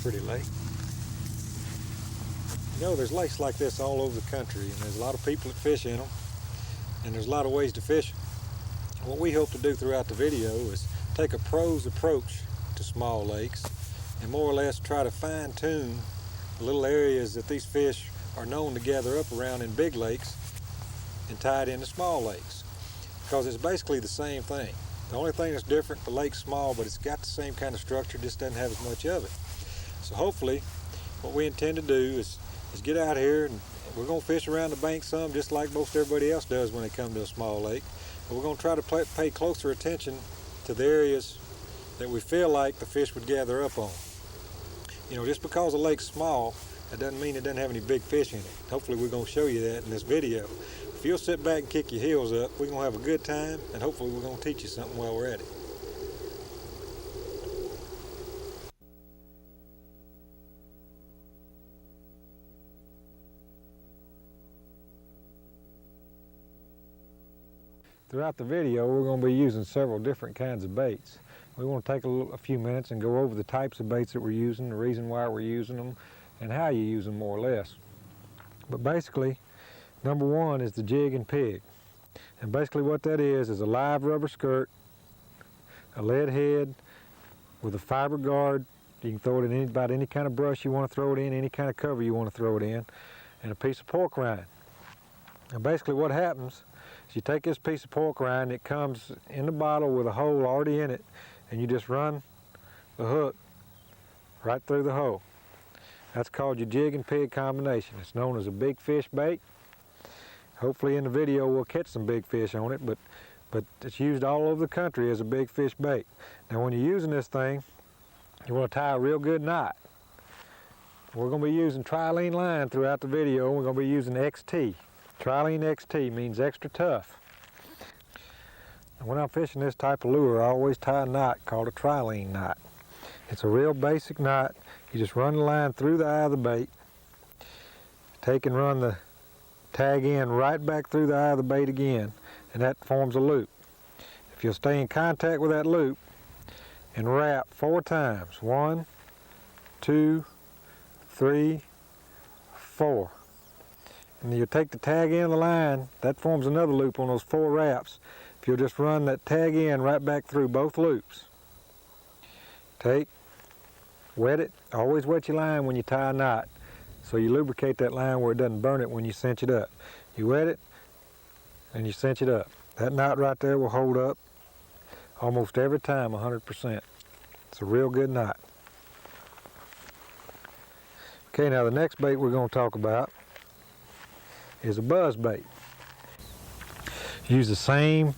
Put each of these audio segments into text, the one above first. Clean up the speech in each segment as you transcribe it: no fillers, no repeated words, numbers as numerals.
pretty lake. You know, there's lakes like this all over the country, and there's a lot of people that fish in them, and there's a lot of ways to fish them. What we hope to do throughout the video is take a pro's approach to small lakes and more or less try to fine-tune the little areas that these fish are known to gather up around in big lakes and tie it into small lakes, because it's basically the same thing. The only thing that's different, the lake's small, but it's got the same kind of structure, just doesn't have as much of it. So hopefully what we intend to do is get out here, and we're going to fish around the bank some, just like most everybody else does when they come to a small lake. But we're going to try to pay closer attention to the areas that we feel like the fish would gather up on. You know, just because a lake's small, that doesn't mean it doesn't have any big fish in it. Hopefully we're going to show you that in this video. If you'll sit back and kick your heels up, we're going to have a good time, and hopefully we're going to teach you something while we're at it. Throughout the video, we're going to be using several different kinds of baits. We want to take a few minutes and go over the types of baits that we're using, the reason why we're using them, and how you use them more or less. But basically, number one is the jig and pig. And basically what that is a live rubber skirt, a lead head with a fiber guard. You can throw it in about any kind of brush you want to throw it in, any kind of cover you want to throw it in, and a piece of pork rind. And basically what happens is you take this piece of pork rind, it comes in the bottle with a hole already in it, and you just run the hook right through the hole. That's called your jig and pig combination. It's known as a big fish bait. Hopefully in the video we'll catch some big fish on it, but it's used all over the country as a big fish bait. Now when you're using this thing, you want to tie a real good knot. We're going to be using trilene line throughout the video. We're going to be using XT. Trilene XT means extra tough. And when I'm fishing this type of lure, I always tie a knot called a trilene knot. It's a real basic knot. You just run the line through the eye of the bait, take and run the tag end right back through the eye of the bait again, and that forms a loop. If you'll stay in contact with that loop and wrap 4 times, 1, 2, 3, 4. And you'll take the tag end of the line, that forms another loop on those 4 wraps. If you'll just run that tag end right back through both loops. Take, wet it, always wet your line when you tie a knot, so you lubricate that line where it doesn't burn it when you cinch it up. You wet it, and you cinch it up. That knot right there will hold up almost every time 100%. It's a real good knot. Okay, now the next bait we're going to talk about is a buzz bait. Use the same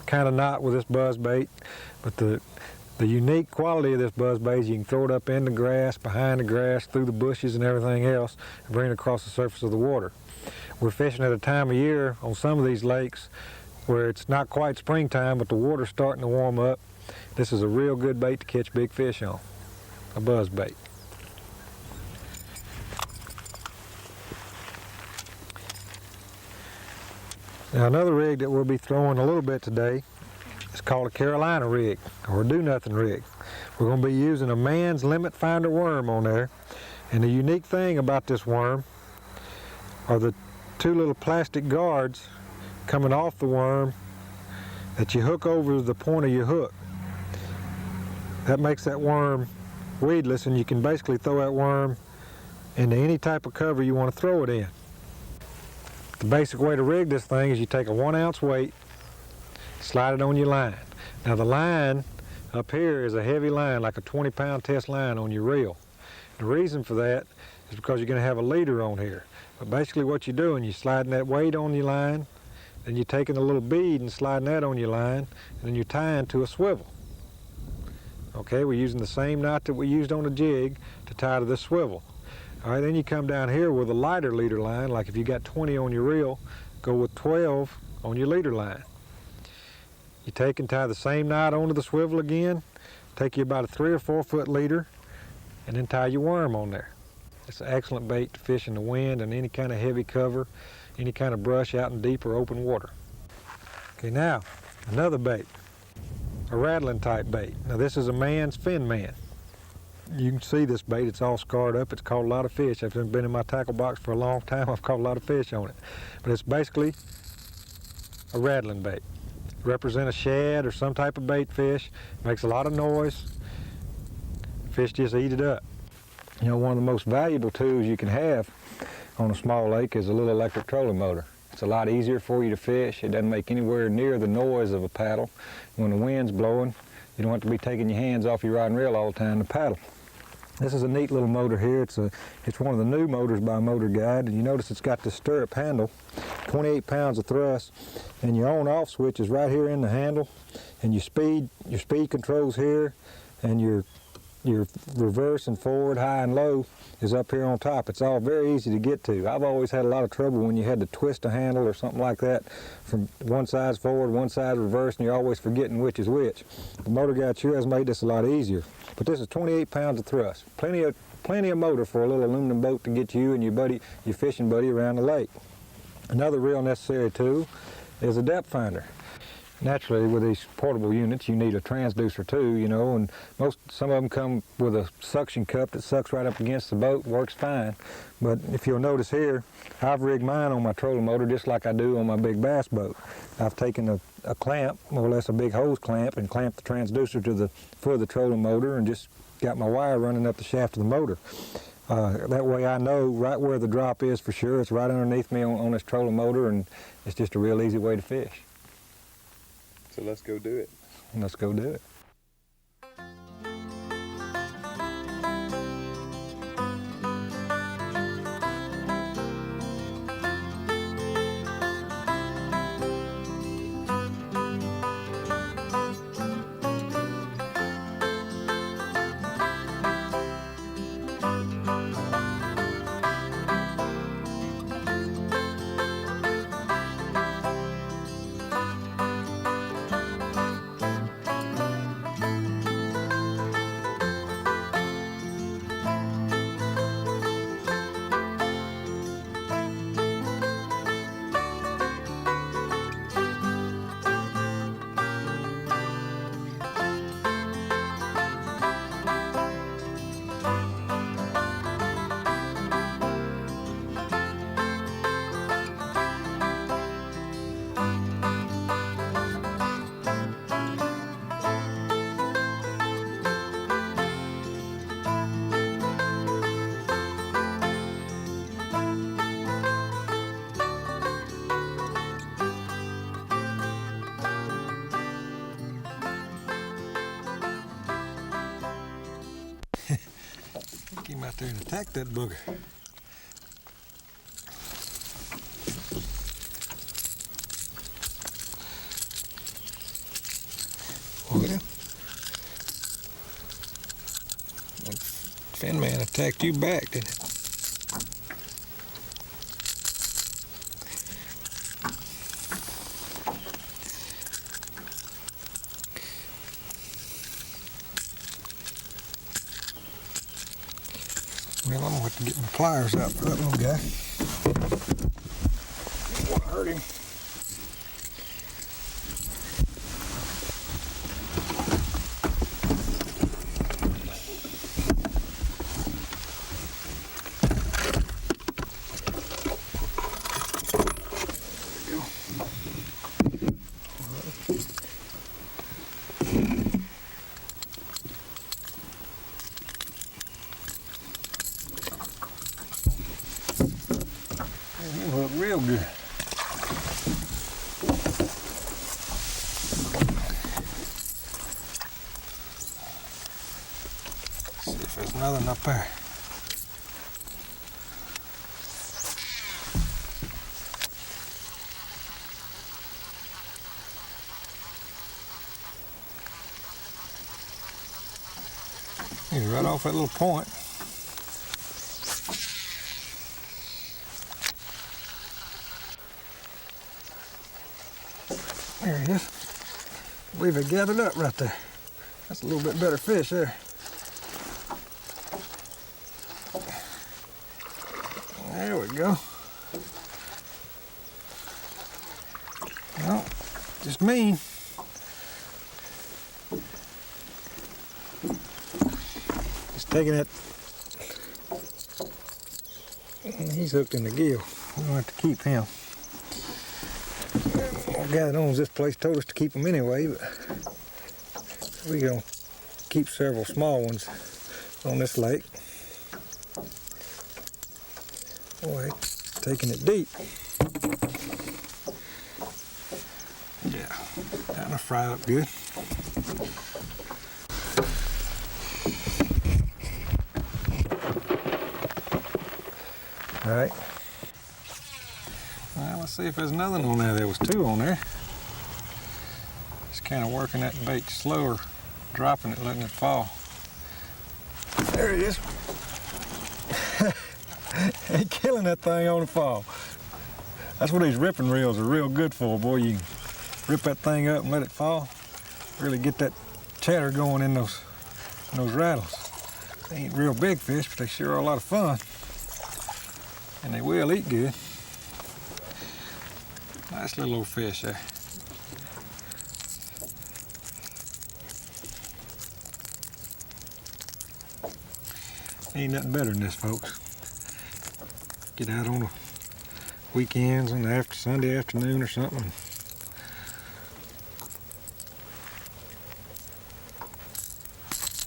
kind of knot with this buzz bait, but the unique quality of this buzz bait is you can throw it up in the grass, behind the grass, through the bushes and everything else, and bring it across the surface of the water. We're fishing at a time of year on some of these lakes where it's not quite springtime, but the water's starting to warm up. This is a real good bait to catch big fish on, a buzz bait. Now another rig that we'll be throwing a little bit today is called a Carolina rig, or a do-nothing rig. We're going to be using a man's limit finder worm on there, and the unique thing about this worm are the 2 little plastic guards coming off the worm that you hook over the point of your hook. That makes that worm weedless, and you can basically throw that worm into any type of cover you want to throw it in. The basic way to rig this thing is you take a 1 ounce weight, slide it on your line. Now the line up here is a heavy line, like a 20-pound test line on your reel. The reason for that is because you're going to have a leader on here. But basically what you're doing, you're sliding that weight on your line, then you're taking a little bead and sliding that on your line, and then you're tying to a swivel. Okay, we're using the same knot that we used on the jig to tie to this swivel. All right, then you come down here with a lighter leader line, like if you got 20 on your reel, go with 12 on your leader line. You take and tie the same knot onto the swivel again, take you about a 3 or 4 foot leader, and then tie your worm on there. It's an excellent bait to fish in the wind and any kind of heavy cover, any kind of brush out in deep or open water. Okay, now another bait, a rattling type bait. Now this is a man's fin man. You can see this bait, it's all scarred up. It's caught a lot of fish. I've been in my tackle box for a long time. I've caught a lot of fish on it. But it's basically a rattling bait. Represent a shad or some type of bait fish. Makes a lot of noise. Fish just eat it up. You know, one of the most valuable tools you can have on a small lake is a little electric trolling motor. It's a lot easier for you to fish. It doesn't make anywhere near the noise of a paddle. When the wind's blowing, you don't have to be taking your hands off your rod and reel all the time to paddle. This is a neat little motor here. It's one of the new motors by Motor Guide, and you notice it's got this stirrup handle, 28 pounds of thrust, and your on-off switch is right here in the handle, and your speed controls here, and your reverse and forward, high and low is up here on top. It's all very easy to get to. I've always had a lot of trouble when you had to twist a handle or something like that from one side's forward, one side's reverse, and you're always forgetting which is which. The Motor Guide sure has made this a lot easier. But this is 28 pounds of thrust. Plenty of motor for a little aluminum boat to get you and your fishing buddy around the lake. Another real necessary tool is a depth finder. Naturally, with these portable units, you need a transducer too, you know, and some of them come with a suction cup that sucks right up against the boat, works fine. But if you'll notice here, I've rigged mine on my trolling motor just like I do on my big bass boat. I've taken a clamp, more or less a big hose clamp, and clamped the transducer to the foot of the trolling motor and just got my wire running up the shaft of the motor. That way I know right where the drop is for sure. It's right underneath me on this trolling motor, and it's just a real easy way to fish. So let's go do it. Let's go do it. Get him out there and attack that booger. Well, that fin man attacked you back, didn't it? Well, I'm gonna have to get my pliers out for that little guy. It won't hurt him. It look real good. See if there's nothing up there. He's right off that little point. There he is. We've gathered up right there. That's a little bit better fish there. There we go. Well, just mean. Just taking that, he's hooked in the gill. We're gonna have to keep him. The guy that owns this place told us to keep him anyway, but we're gonna keep several small ones on this lake. Boy, taking it deep. Yeah, that one fry up good. All right. Well, let's see if there's another one on there. There was two on there. Just kind of working that bait slower, dropping it, letting it fall. There it is. Ain't killing that thing on the fall. That's what these ripping reels are real good for, boy. You can rip that thing up and let it fall. Really get that chatter going in those rattles. They ain't real big fish, but they sure are a lot of fun. And they will eat good. Nice little old fish there. Ain't nothing better than this, folks. Get out on the weekends and after Sunday afternoon or something.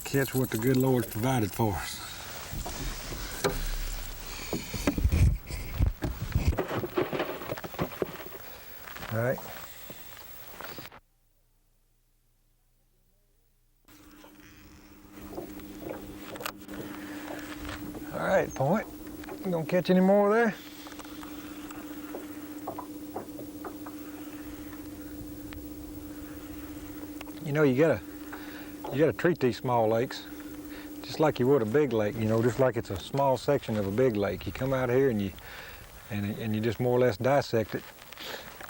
Catch what the good Lord's provided for us. All right. All right, point. You gonna catch any more there? You know, you gotta treat these small lakes just like you would a big lake. You know, just like it's a small section of a big lake. You come out here and you just more or less dissect it.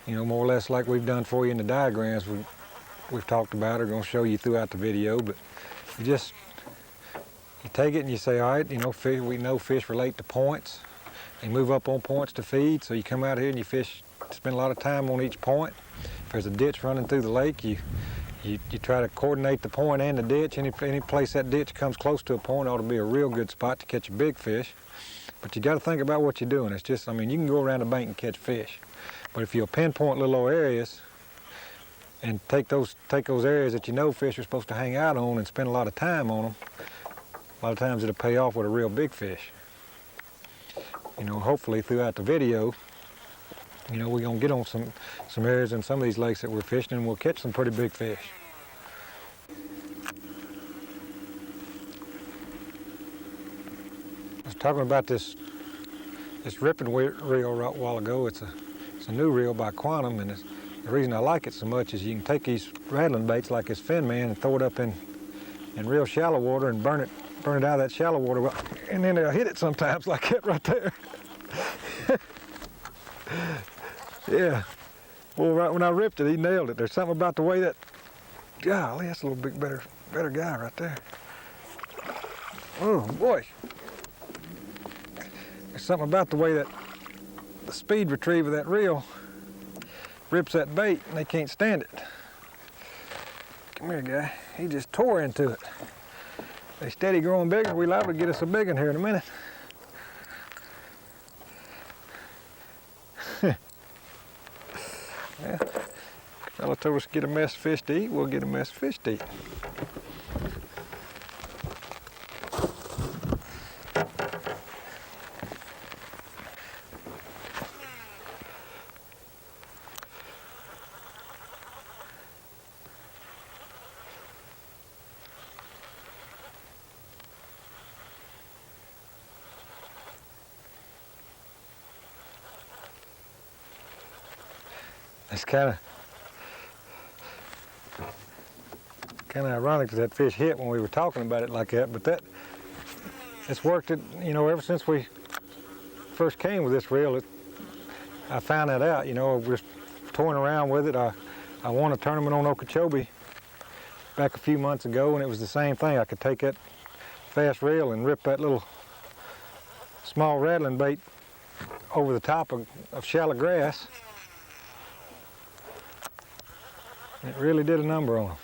You know, more or less like we've done for you in the diagrams we've talked about or going to show you throughout the video. But you take it and you say, all right, you know, we know fish relate to points. They move up on points to feed. So you come out here and you fish, spend a lot of time on each point. If there's a ditch running through the lake, you try to coordinate the point and the ditch. Any place that ditch comes close to a point ought to be a real good spot to catch a big fish. But you got to think about what you're doing. It's just, I mean, you can go around the bank and catch fish. But if you'll pinpoint little old areas and take those areas that you know fish are supposed to hang out on and spend a lot of time on them, a lot of times it'll pay off with a real big fish. You know, hopefully throughout the video, you know, we're going to get on some areas in some of these lakes that we're fishing and we'll catch some pretty big fish. I was talking about this ripping reel right a while ago. It's a new reel by Quantum, and the reason I like it so much is you can take these rattling baits like this Fin Man and throw it up in real shallow water and burn it out of that shallow water, and then they'll hit it sometimes like that right there. Yeah. Well, right when I ripped it, he nailed it. There's something about the way that, golly, that's a little bit better guy right there. Oh boy. There's something about the way that the speed retrieve of that reel rips that bait and they can't stand it. Come here, guy. He just tore into it. They steady growing bigger. We're liable to get us a big one here in a minute. Yeah. Fella told us to get a mess of fish to eat. We'll get a mess of fish to eat. It's kind of ironic that fish hit when we were talking about it like that, but it's worked it, you know, ever since we first came with this reel. I found that out, you know, just toying around with it. I won a tournament on Okeechobee back a few months ago, and it was the same thing. I could take that fast reel and rip that little small rattling bait over the top of shallow grass. It really did a number on them.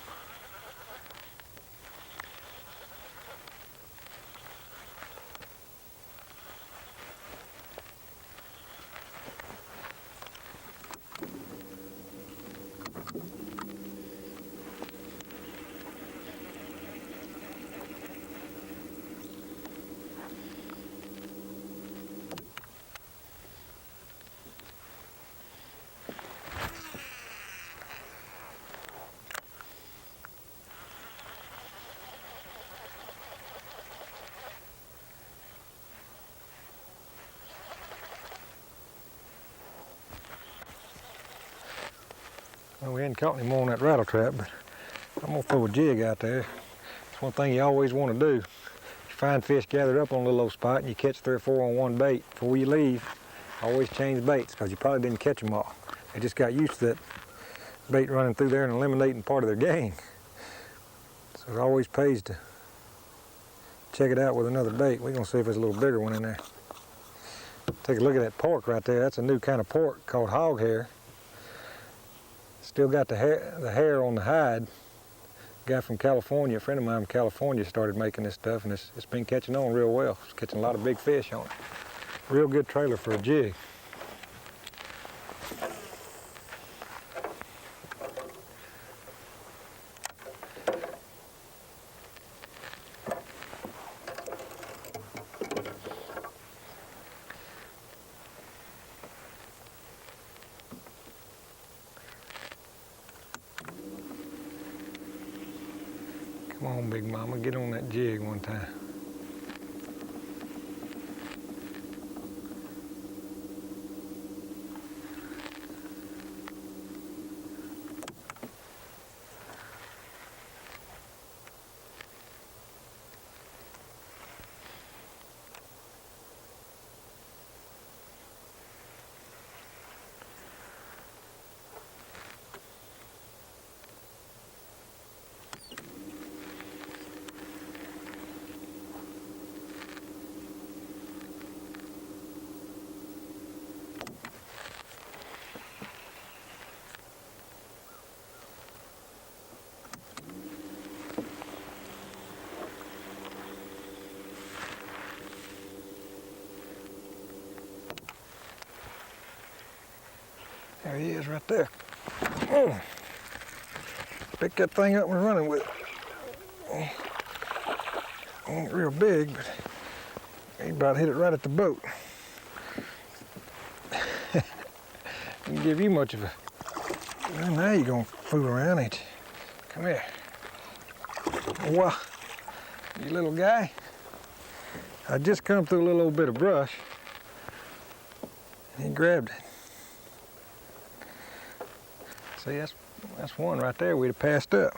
Well, we hadn't caught any more on that rattle trap, but I'm gonna throw a jig out there. It's one thing you always want to do. You find fish gathered up on a little old spot and you catch 3 or 4 on one bait. Before you leave, always change baits because you probably didn't catch them all. They just got used to that bait running through there and eliminating part of their gang. So it always pays to check it out with another bait. We're gonna see if there's a little bigger one in there. Take a look at that pork right there. That's a new kind of pork called hog hair. Still got the hair on the hide. A guy from California, a friend of mine from California, started making this stuff, and it's been catching on real well. It's catching a lot of big fish on it. Real good trailer for a jig. Come on, Big Mama, get on that jig one time. There he is right there. Pick that thing up and we're running with it. Ain't real big, but he about hit it right at the boat. Didn't give you much of a... Well, now you're gonna fool around, ain't you? Come here. Wow, you little guy. I just come through a little old bit of brush. He grabbed it. See, that's one right there we'd have passed up.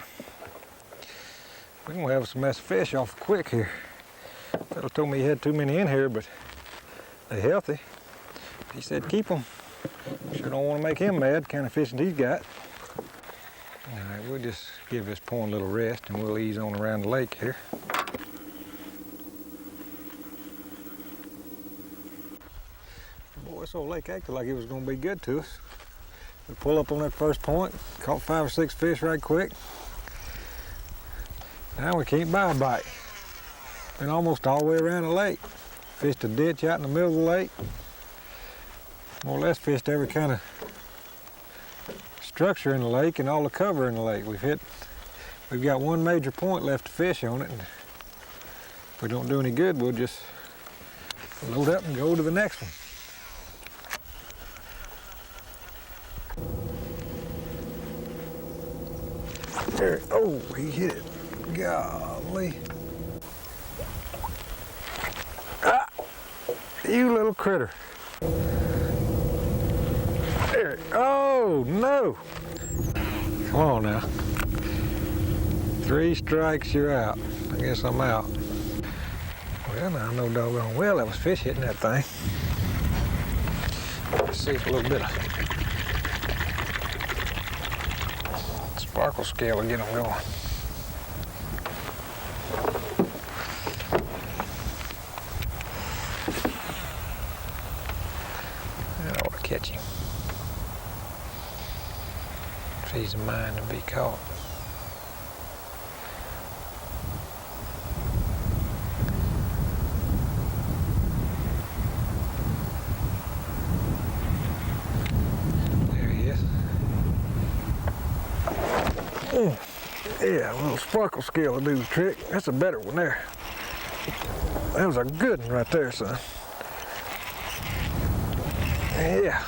We're gonna have some mess of fish off quick here. Fellow told me he had too many in here, but they're healthy. He said keep them. Sure don't want to make him mad, kind of fishing he's got. All right, we'll just give this pond a little rest and we'll ease on around the lake here. Boy, this old lake acted like it was gonna be good to us. We pull up on that first point, caught 5 or 6 fish right quick. Now we can't buy a bite. Been almost all the way around the lake. Fished a ditch out in the middle of the lake. More or less fished every kind of structure in the lake and all the cover in the lake. We've got one major point left to fish on it. And if we don't do any good, we'll just load up and go to the next one. There, oh, he hit it. Golly. Ah, you little critter. There, oh no. Come on now. 3 strikes, you're out. I guess I'm out. Well, now I know doggone well that was fish hitting that thing. Let's see if a little bit of sparkle scale will get them going. That ought to catch him. If he's a mind to be caught. Yeah, a little sparkle scale will do the trick. That's a better one there. That was a good one right there, son. Yeah.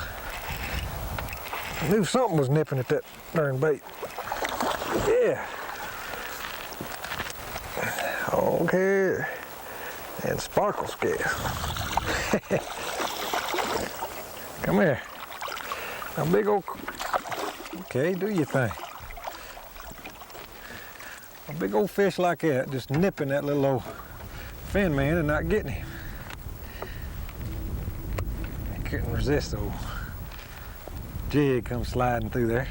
I knew something was nipping at that darn bait. Yeah. Okay. And sparkle scale. Come here. A big old Okay, do your thing. A big old fish like that, just nipping that little old fin man and not getting him. I couldn't resist the old jig come sliding through there.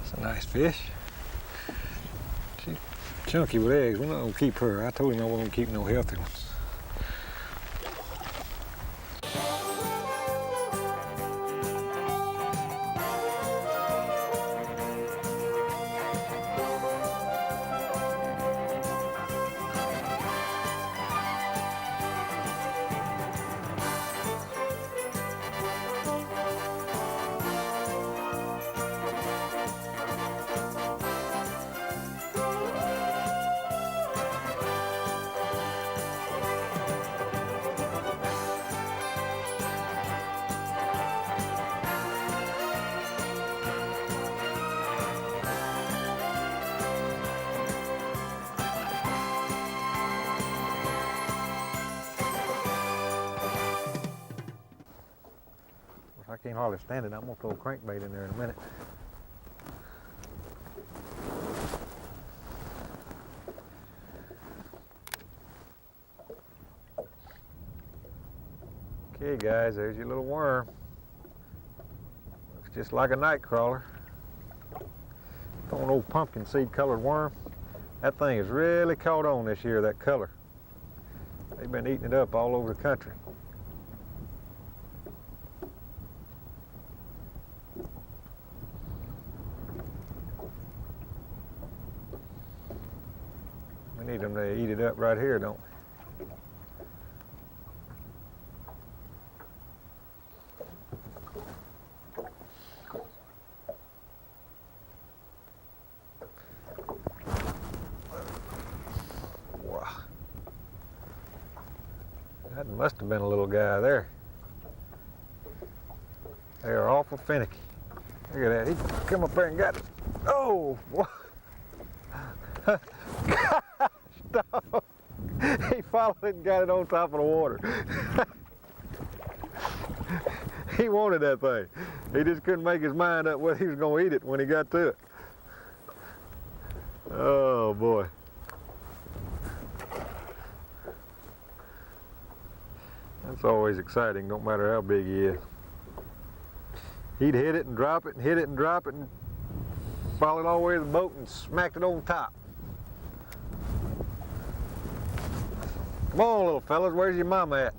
It's a nice fish. She's chunky with eggs. We're not gonna keep her. I told him I wasn't gonna keep no healthy ones. I can't hardly stand it. I'm gonna throw a crankbait in there in a minute. Okay guys, there's your little worm. Looks just like a night crawler. An old pumpkin seed colored worm. That thing has really caught on this year, that color. They've been eating it up all over the country. We need them to eat it up right here, don't we? Wow. That must have been a little guy there. They are awful finicky. Look at that. He come up there and got it. Oh, what? Gosh, dog. He followed it and got it on top of the water. He wanted that thing. He just couldn't make his mind up whether he was going to eat it when he got to it. Oh, boy. That's always exciting, no matter how big he is. He'd hit it and drop it and hit it and drop it and followed all the way to the boat and smacked it on top. Come on, little fellas, where's your mama at?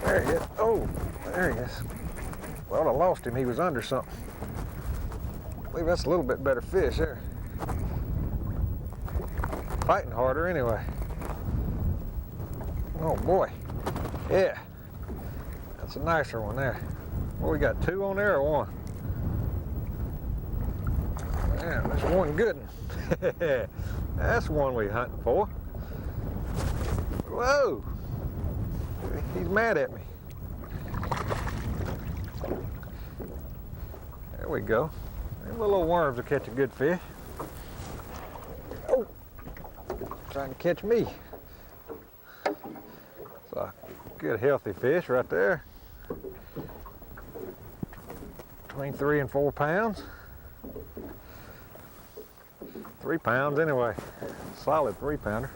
There he is. Oh, there he is. Well, I lost him. He was under something. I believe that's a little bit better fish there. Fighting harder anyway. Oh boy. Yeah. That's a nicer one there. Well, we got two on there or one? Yeah, that's one good one. That's one we hunting for. Whoa. He's mad at me. There we go. Them little old worms will catch a good fish. Oh, trying to catch me. It's a good healthy fish right there. Between 3 and 4 pounds. 3 pounds anyway. Solid 3-pounder.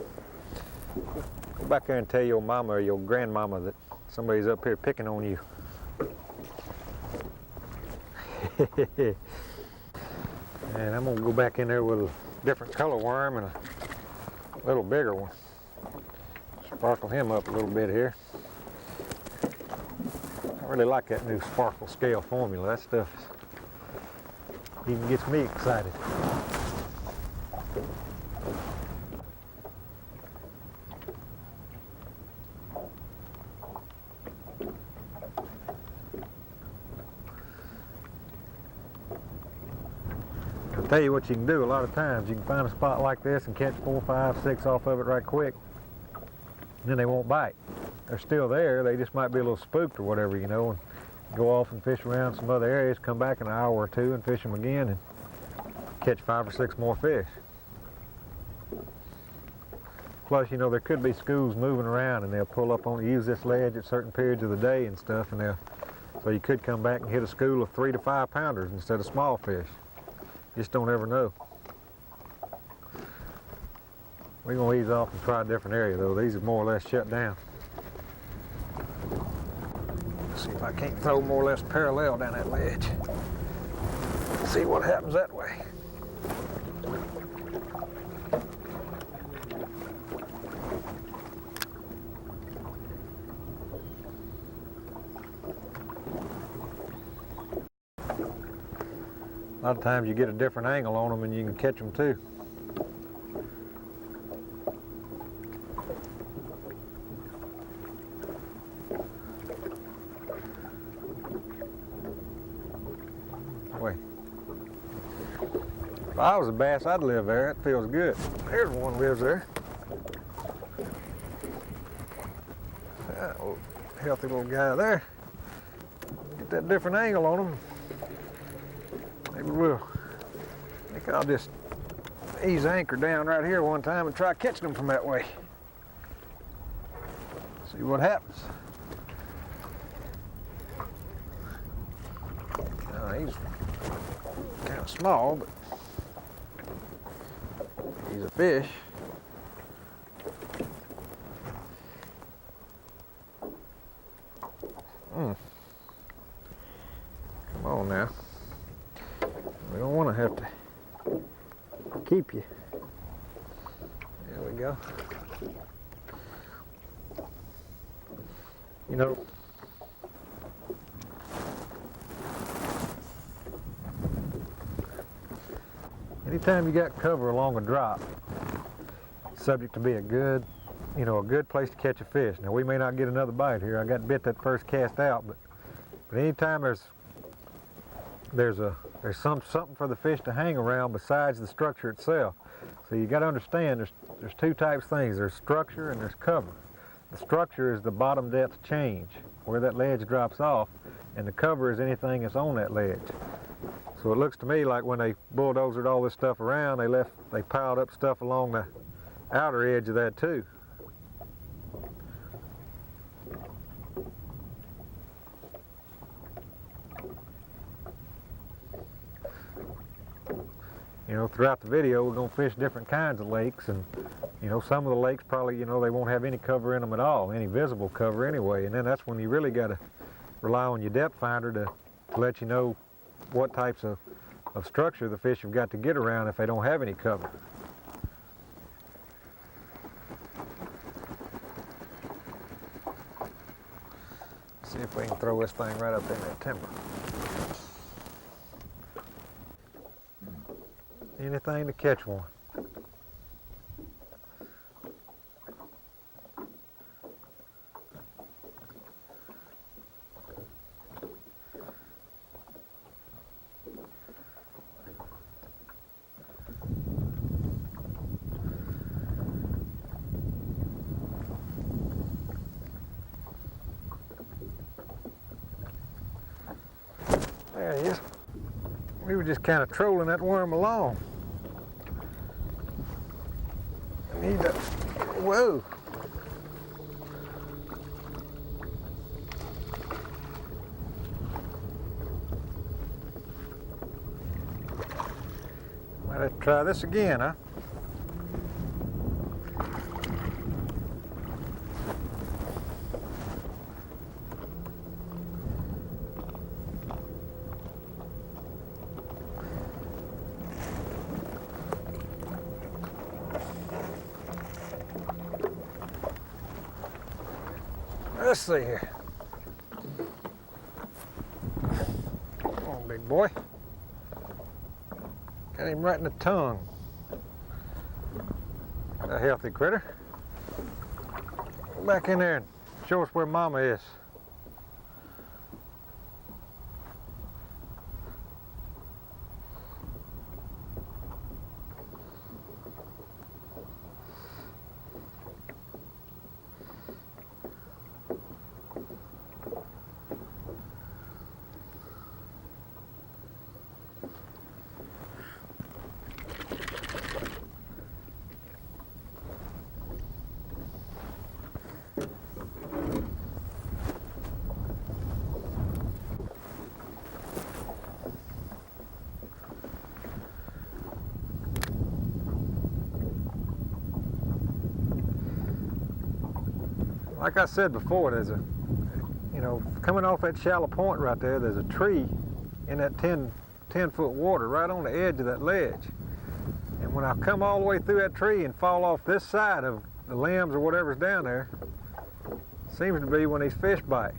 Go back there and tell your mama or your grandmama that somebody's up here picking on you. And I'm gonna go back in there with a different color worm and a little bigger one. Sparkle him up a little bit here. I really like that new sparkle scale formula. That stuff even gets me excited. I'll tell you what you can do a lot of times. You can find a spot like this and catch 4, 5, 6 off of it right quick. And then they won't bite. They're still there. They just might be a little spooked or whatever, you know. And go off and fish around some other areas, come back in an hour or two and fish them again and catch 5 or 6 more fish. Plus, you know, there could be schools moving around and they'll pull up on, use this ledge at certain periods of the day and stuff, and so you could come back and hit a school of 3 to 5 pounders instead of small fish. Just don't ever know. We're gonna ease off and try a different area though. These are more or less shut down. See if I can't throw more or less parallel down that ledge. See what happens that way. A lot of times you get a different angle on them and you can catch them too. Wait. If I was a bass, I'd live there. It feels good. There's one lives there. That old healthy little guy there. Get that different angle on him. Maybe we'll. I think I'll just ease anchor down right here one time and try catching them from that way. See what happens. He's kind of small, but he's a fish. Come on now. We don't want to have to keep you. There we go. You know, anytime you got cover along a drop, it's subject to be a good place to catch a fish. Now we may not get another bite here. I got bit that first cast out, but anytime there's something for the fish to hang around besides the structure itself. So you got to understand there's two types of things. There's structure and there's cover. The structure is the bottom depth change where that ledge drops off, and the cover is anything that's on that ledge. So it looks to me like when they bulldozed all this stuff around, they piled up stuff along the outer edge of that too. You know, throughout the video, we're going to fish different kinds of lakes, and you know, some of the lakes probably, you know, they won't have any cover in them at all, any visible cover anyway. And then that's when you really got to rely on your depth finder to let you know what types of structure the fish have got to get around if they don't have any cover. See if we can throw this thing right up in that timber. Anything to catch one. There he is. We were just kind of trolling that worm along. Whoa. Might have to try this again, huh? Let's see here. Come on, big boy. Got him right in the tongue. A healthy critter. Go back in there and show us where Mama is. like I said before, there's a, coming off that shallow point right there, there's a tree in that 10-foot water right on the edge of that ledge. And when I come all the way through that tree and fall off this side of the limbs or whatever's down there, seems to be when these fish bite.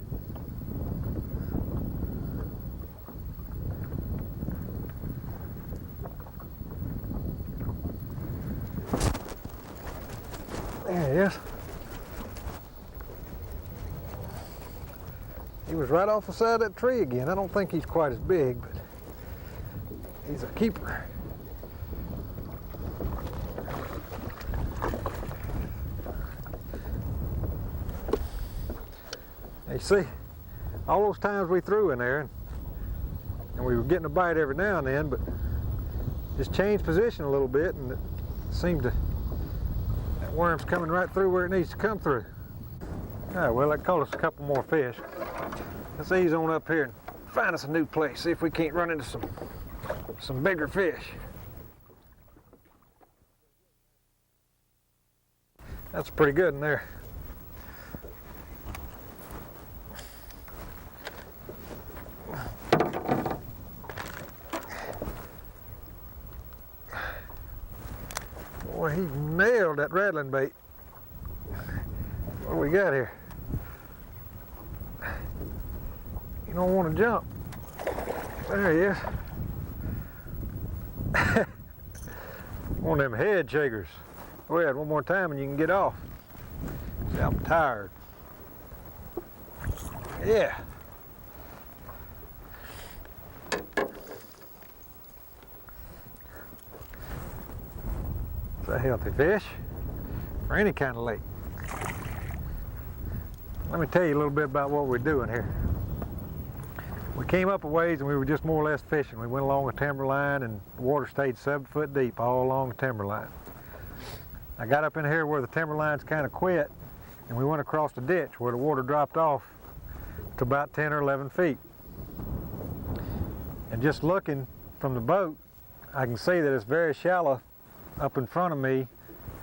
There he is. He was right off the side of that tree again. I don't think he's quite as big, but he's a keeper. You see, all those times we threw in there, and we were getting a bite every now and then, but just changed position a little bit, and it seemed to, that worm's coming right through where it needs to come through. All right, well, that caught us a couple more fish. Let's ease on up here and find us a new place, see if we can't run into some bigger fish. That's pretty good in there. Boy, he nailed that rattling bait. What do we got here? You don't want to jump. There he is. One of them head shakers. Go ahead one more time and you can get off. See, I'm tired. Yeah. It's a healthy fish for any kind of lake. Let me tell you a little bit about what we're doing here. We came up a ways and we were just more or less fishing. We went along a timber line and the water stayed 7 foot deep all along the timber line. I got up in here where the timber lines kind of quit and we went across the ditch where the water dropped off to about 10 or 11 feet. And just looking from the boat, I can see that it's very shallow. Up in front of me,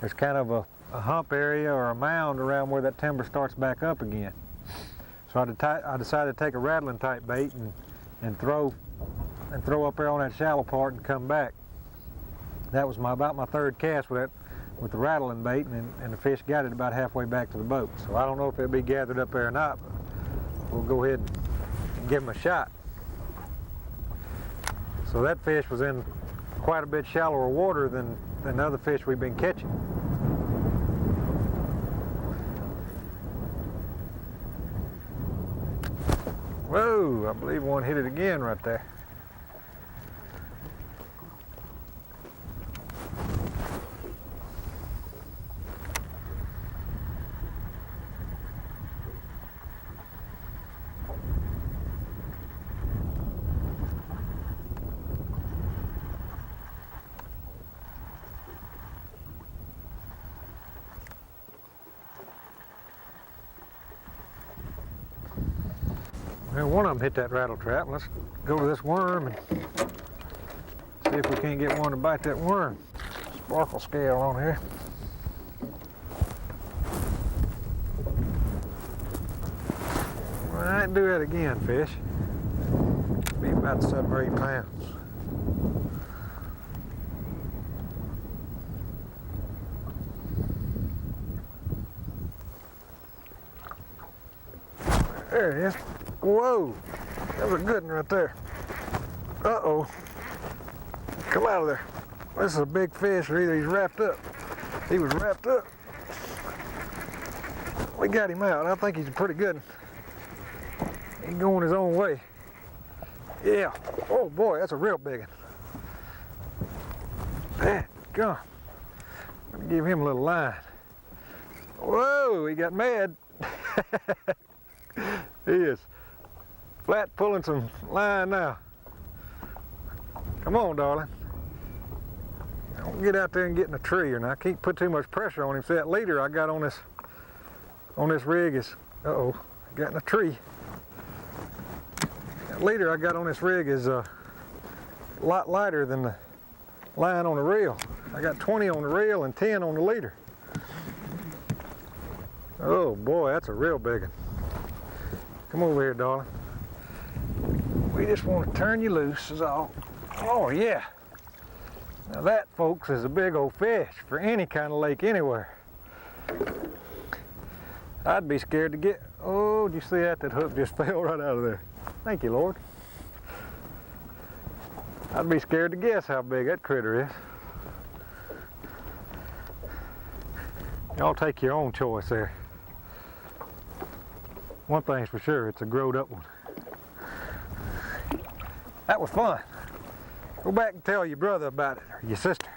there's kind of a hump area or a mound around where that timber starts back up again. So I decided to take a rattling type bait and throw up there on that shallow part and come back. That was about my third cast with the rattling bait, and the fish got it about halfway back to the boat. So I don't know if it'll be gathered up there or not, but we'll go ahead and give him a shot. So that fish was in quite a bit shallower water than other fish we've been catching. Whoa, I believe one hit it again right there. Well, one of them hit that rattle trap. Let's go to this worm and see if we can't get one to bite that worm. Sparkle scale on here. Well, I ain't do that again, fish. Be about 7 or 8 pounds. There it is. Whoa, that was a good one right there. Uh-oh. Come out of there. This is a big fish, or either he's wrapped up. He was wrapped up. We got him out. I think he's a pretty good one. He's going his own way. Yeah. Oh boy, that's a real big one. Man, God. I'm gonna give him a little line. Whoa, he got mad. He is flat pulling some line now. Come on, darling. Don't get out there and get in a tree, and I can't put too much pressure on him. See, that leader I got on this rig is, got in a tree. That leader I got on this rig is a lot lighter than the line on the reel. I got 20 on the reel and 10 on the leader. Oh boy, that's a real big one. Come over here, darling. We just want to turn you loose is all. Oh yeah. Now that, folks, is a big old fish for any kind of lake anywhere. I'd be scared to get, oh, did you see that? That hook just fell right out of there. Thank you, Lord. I'd be scared to guess how big that critter is. Y'all take your own choice there. One thing's for sure, it's a growed up one. That was fun. Go back and tell your brother about it, or your sister.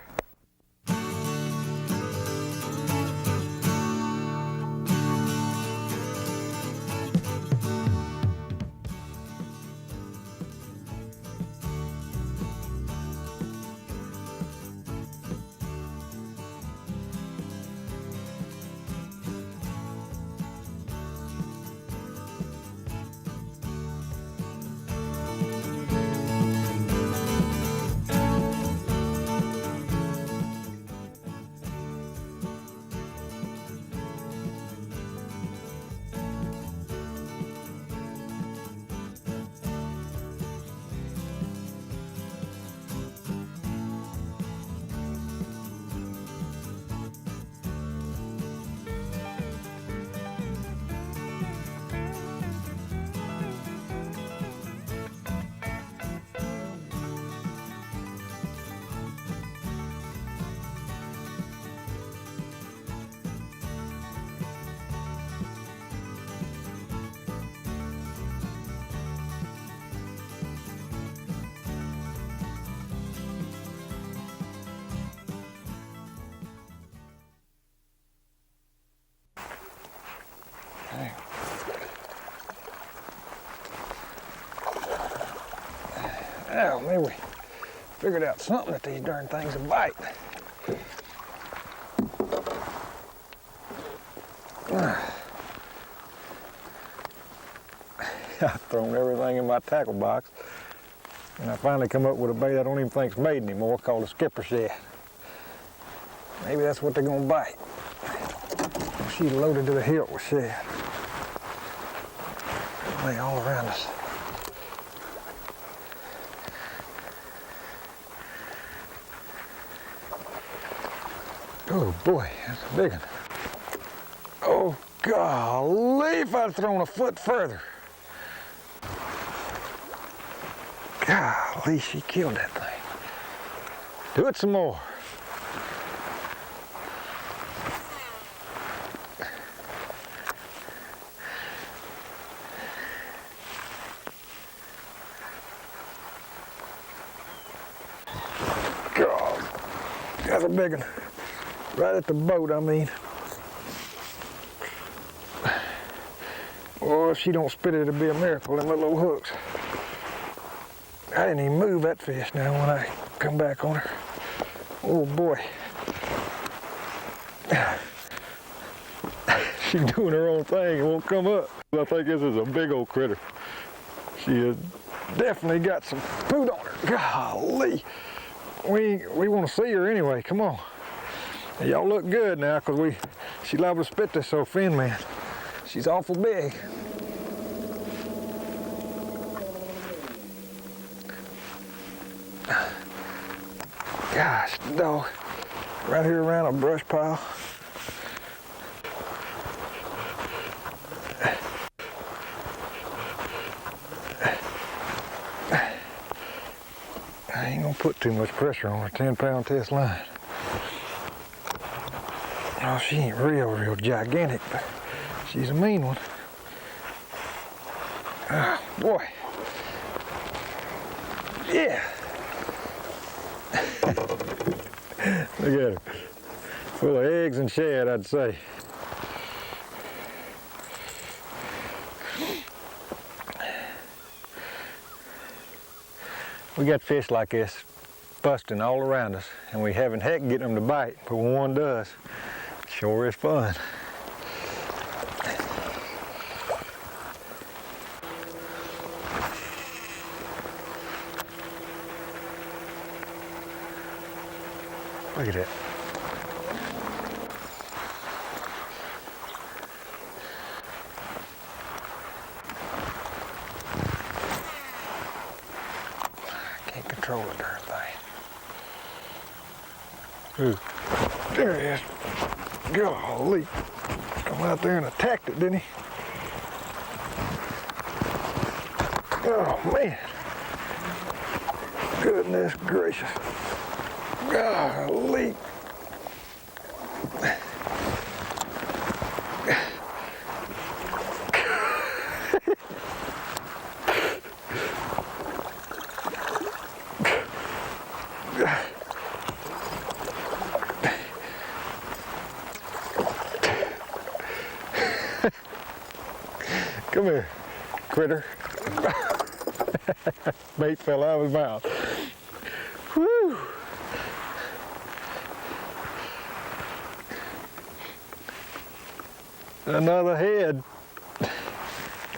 Now, maybe we figured out something that these darn things will bite. I've thrown everything in my tackle box, and I finally come up with a bait I don't even think's made anymore, called a skipper shad. Maybe that's what they're gonna bite. She's loaded to the hilt with shad. Lay all around us. Oh boy, that's a big one. Oh golly, if I'd thrown a foot further. Golly, she killed that thing. Do it some more. God, that's a big one. Right at the boat, I mean. Oh, if she don't spit it, it'll be a miracle, them little hooks. I didn't even move that fish now when I come back on her. Oh boy. She's doing her own thing and won't come up. I think this is a big old critter. She has definitely got some food on her. Golly. We want to see her anyway, come on. Y'all look good now, because she's liable to spit this old fin man. She's awful big. Gosh, dog. Right here around a brush pile. I ain't gonna put too much pressure on her 10-pound test line. Oh, she ain't real gigantic, but she's a mean one. Oh, boy. Yeah. Look at her. Full of eggs and shad, I'd say. We got fish like this busting all around us, and we having heck getting them to bite, but when one does, it sure is fun. Look at that. Ooh, there he is. Golly. Come out there and attacked it, didn't he? Oh, man. Goodness gracious. Golly. Come here, critter. Bait fell out of his mouth. Whew. Another head.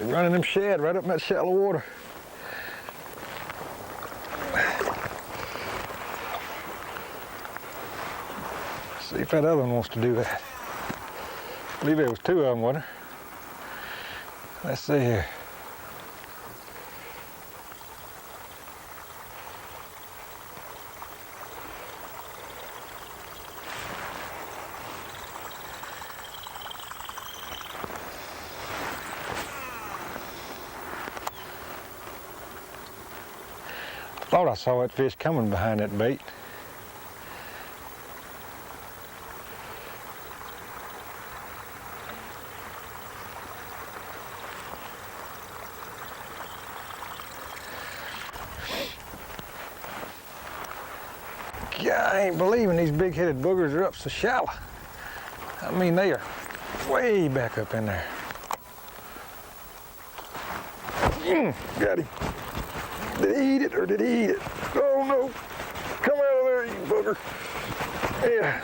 Running them shad right up in that shallow water. See if that other one wants to do that. I believe there was two of them, wasn't there? Let's see here. Thought I saw that fish coming behind that bait. God, I ain't believing these big-headed boogers are up so shallow. I mean, they are way back up in there. Got him. Did he eat it or did he eat it? Oh no. Come out of there, you booger. Yeah.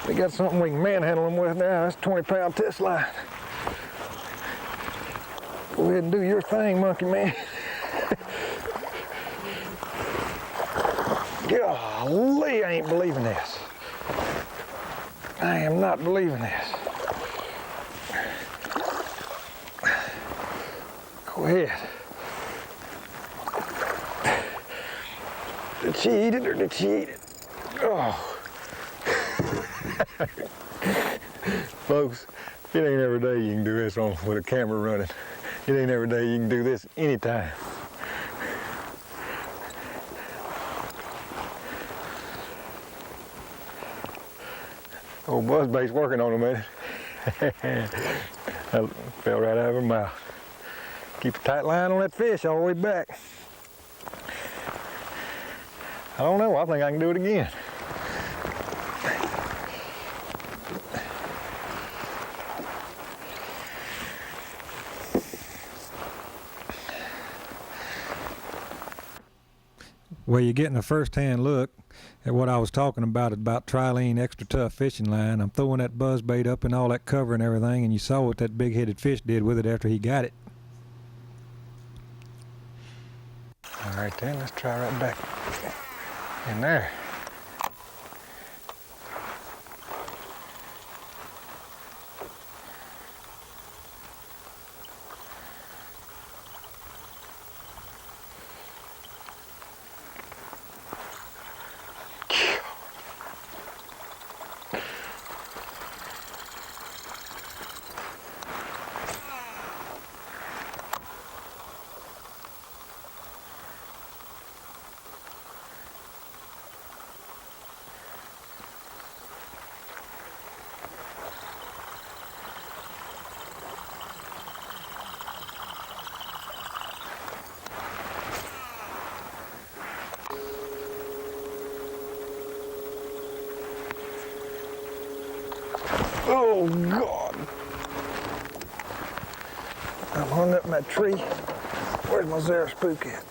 We got something we can manhandle him with now. That's a 20-pound test line. Go ahead and do your thing, monkey man. Golly, I ain't believing this. I am not believing this. Go ahead. Did she eat it or did she eat it? Oh. Folks, it ain't every day you can do this on with a camera running. It ain't every day you can do this anytime. Old buzzbait's working on him, ain't it? That fell right out of her mouth. Keep a tight line on that fish all the way back. I don't know, I think I can do it again. Well, you're getting a first-hand look at what I was talking about trilene extra tough fishing line. I'm throwing that buzzbait up in all that cover and everything, and you saw what that big-headed fish did with it after he got it. All right then, let's try right back in there. Oh, God. I'm hung up in that tree. Where's my Zara spook at?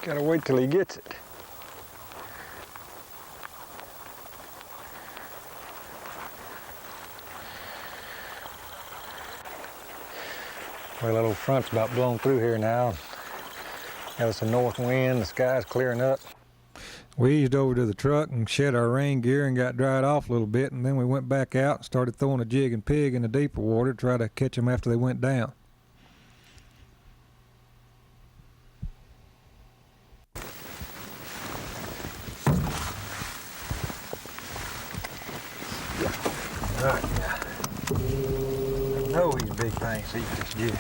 Gotta wait till he gets it. Well, that old front's about blown through here now. Got us a north wind, the sky's clearing up. We eased over to the truck and shed our rain gear and got dried off a little bit, and then we went back out and started throwing a jig and pig in the deeper water to try to catch them after they went down. Right. I know these big things eat this jig.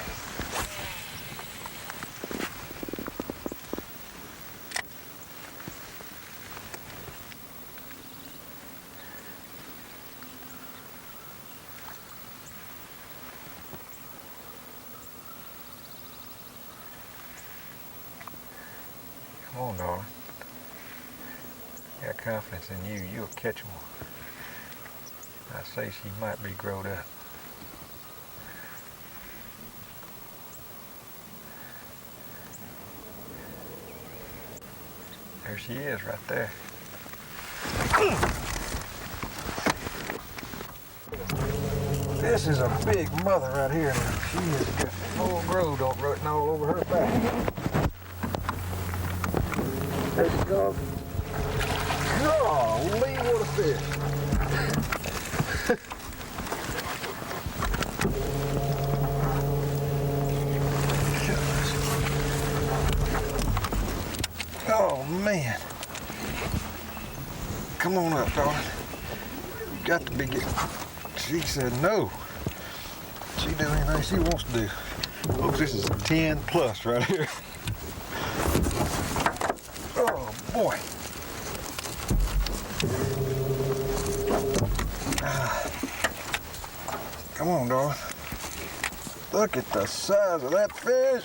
Come on, darling. I got confidence in you. You'll catch one. I say she might be growed up. There she is, right there. This is a big mother right here. She has got full growth rooting all over her back. There she goes. Golly, what a fish. Oh man. Come on up, darling. You got to be getting. She said no. She do anything she wants to do. Folks, this is a 10 plus right here. Oh boy. Come on, darling. Look at the size of that fish.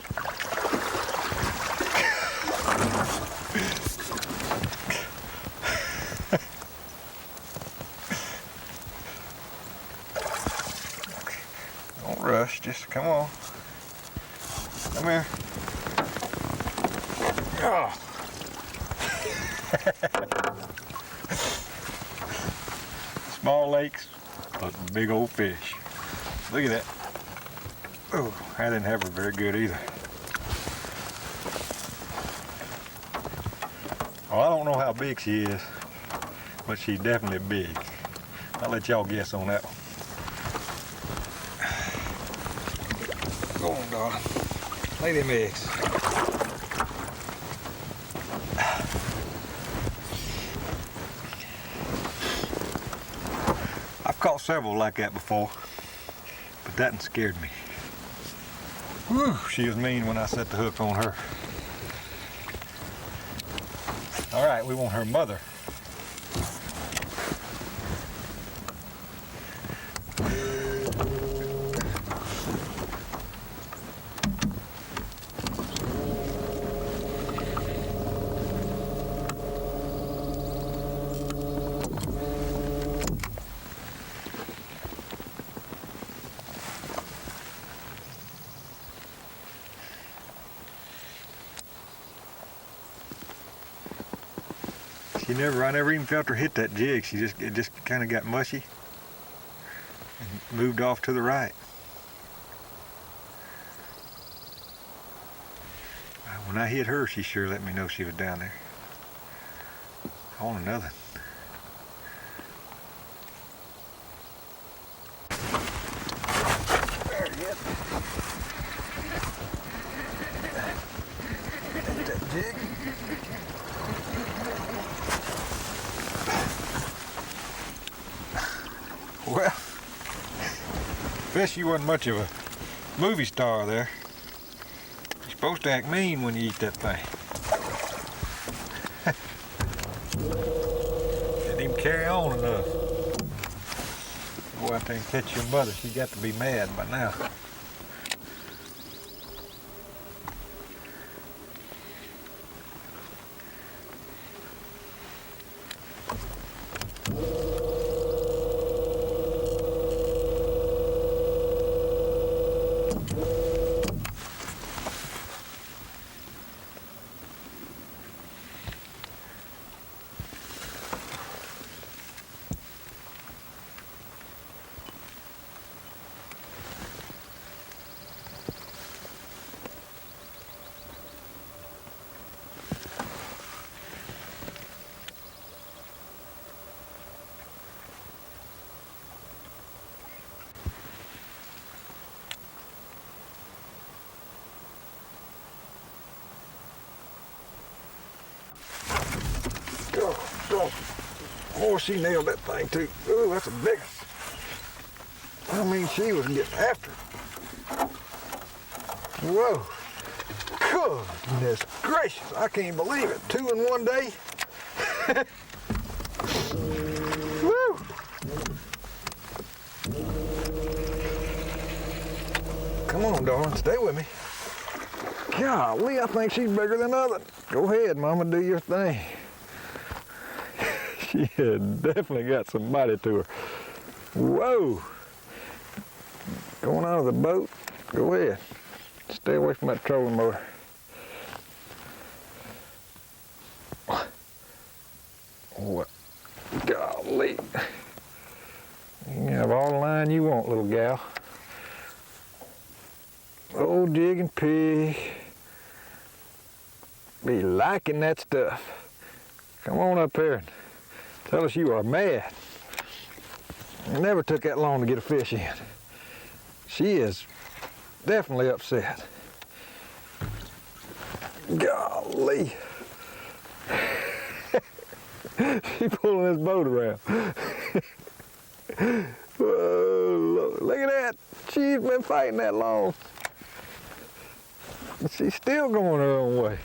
Don't rush, just come on. Come here. Oh. Small lakes, but big old fish. Look at that. Oh, I didn't have her very good either. Well, I don't know how big she is, but she's definitely big. I'll let y'all guess on that one. Go on, darling. Lay them eggs. I've caught several like that before, but that one scared me. Whew, she was mean when I set the hook on her. All right, we want her mother. I never even felt her hit that jig. It just kind of got mushy and moved off to the right. When I hit her, she sure let me know she was down there. I want another. There he is. Hit that jig. Well, fish, you wasn't much of a movie star there. You're supposed to act mean when you eat that thing. Didn't even carry on enough. Go out there and catch your mother. She got to be mad by now. doggone. Oh, she nailed that thing too. Ooh, that's a big one. I mean, she was getting after it. Whoa. Goodness gracious, I can't believe it. 2 in one day. Woo. Come on, darling, stay with me. Golly, I think she's bigger than others. Go ahead, Mama, do your thing. She had definitely got some body to her. Whoa! Going out of the boat? Go ahead. Stay away from that trolling motor. What? Golly. You can have all the line you want, little gal. Old jigging pig. Be liking that stuff. Come on up here and tell us you are mad. It never took that long to get a fish in. She is definitely upset. Golly. She's pulling this boat around. Whoa, look at that. She's been fighting that long. But she's still going her own way.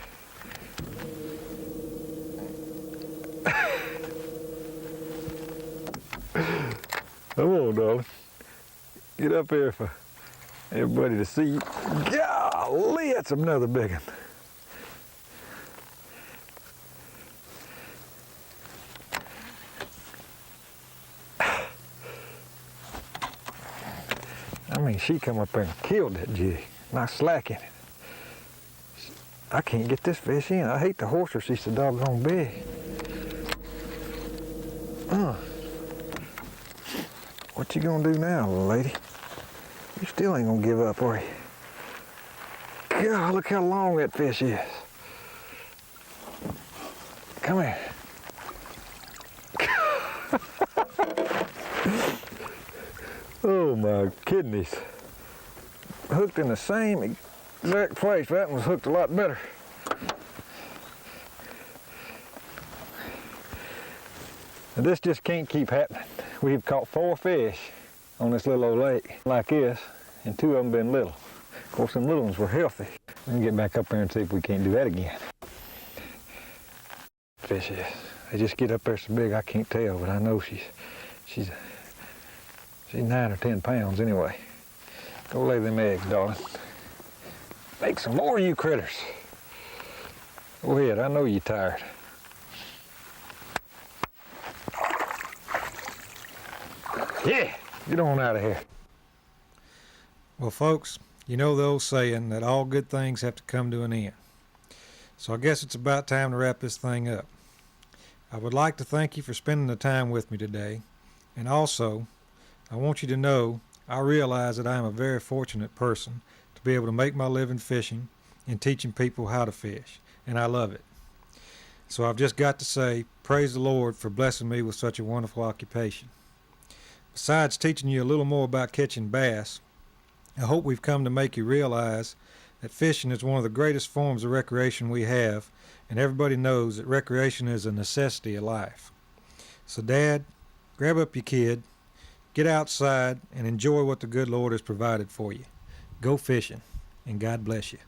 Come on, darling. Get up here for everybody to see. Golly, that's another big one. I mean, she come up there and killed that jig. Not slacking it. I can't get this fish in. I hate to horse her. She's so doggone big. What you gonna do now, little lady? You still ain't gonna give up, are you? God, look how long that fish is. Come here. Oh my kidneys. Hooked in the same exact place. That one was hooked a lot better. And this just can't keep happening. We've caught 4 fish on this little old lake like this, and 2 of them been little. Of course, them little ones were healthy. We can get back up there and see if we can't do that again. Fish is. They just get up there so big I can't tell, but I know she's 9 or 10 pounds anyway. Go lay them eggs, darling. Make some more of you critters. Go ahead, I know you're tired. Yeah, get on out of here. Well, folks, you know the old saying that all good things have to come to an end. So I guess it's about time to wrap this thing up. I would like to thank you for spending the time with me today. And also, I want you to know I realize that I am a very fortunate person to be able to make my living fishing and teaching people how to fish. And I love it. So I've just got to say, praise the Lord for blessing me with such a wonderful occupation. Besides teaching you a little more about catching bass, I hope we've come to make you realize that fishing is one of the greatest forms of recreation we have, and everybody knows that recreation is a necessity of life. So Dad, grab up your kid, get outside, and enjoy what the good Lord has provided for you. Go fishing, and God bless you.